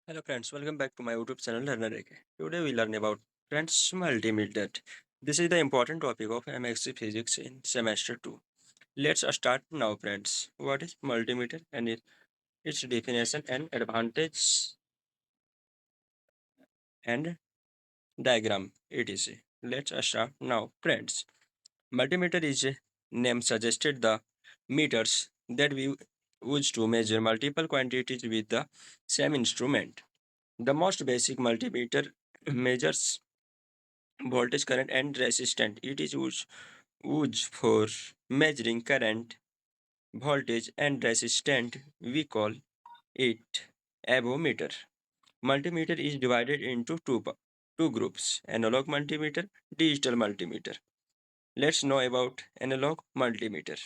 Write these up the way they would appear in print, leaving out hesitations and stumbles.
Hello friends, welcome back to my YouTube channel Learner AK. Today we learn about friends multimeter. This is the important topic of MSc Physics in semester 2. Let's start now friends. What is multimeter and its definition and advantage and diagram etc. Let's start now friends. Multimeter is a name suggested the meters that we use to measure multiple quantities with the same instrument. The most basic multimeter measures voltage, current, and resistance. It is used for measuring current, voltage, and resistance. We call it avometer. Multimeter is divided into two groups: analog multimeter, digital multimeter. Let's know about analog multimeter.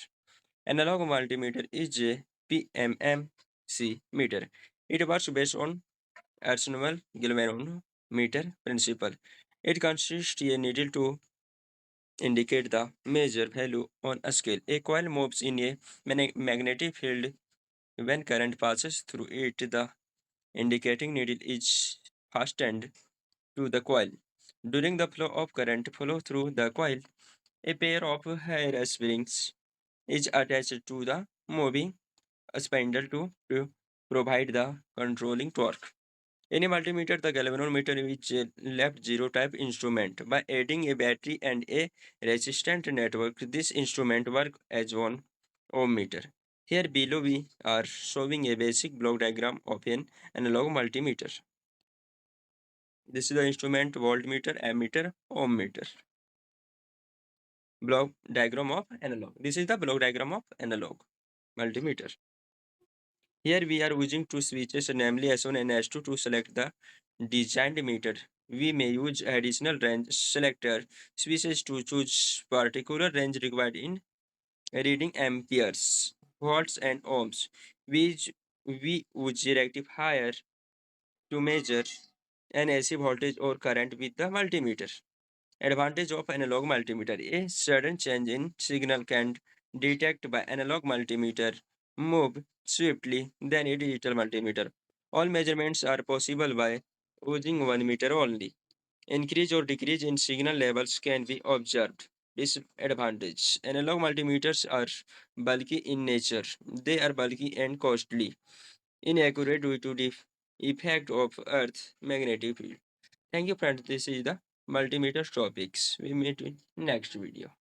Analog multimeter is a PMMC meter. It works based on Arsenal galvanometer principle. It consists a needle to indicate the measure value on a scale. A coil moves in a magnetic field when current passes through it. The indicating needle is fastened to the coil. During the flow of current flow through the coil, a pair of hair springs is attached to the moving spindle to provide the controlling torque. In a multimeter, the galvanometer is a left zero type instrument. By adding a battery and a resistant network, this instrument works as one ohm meter. Here below we are showing a basic block diagram of an analog multimeter. This is the instrument voltmeter, ammeter, ohm meter. Block diagram of analog. This is the block diagram of analog multimeter. Here we are using two switches, namely S1 and S2 to select the designed meter. We may use additional range selector switches to choose particular range required in reading amperes, volts and ohms. We use rectifier to measure an AC voltage or current with the multimeter. Advantage of analog multimeter. A sudden change in signal can detect by analog multimeter move swiftly than a digital multimeter. All measurements are possible by using one meter only. Increase or decrease in signal levels can be observed. Disadvantage. Analog multimeters are bulky in nature. They are bulky and costly, inaccurate due to the effect of Earth's magnetic field. Thank you friends. This is the multimeter topics. We meet in next video.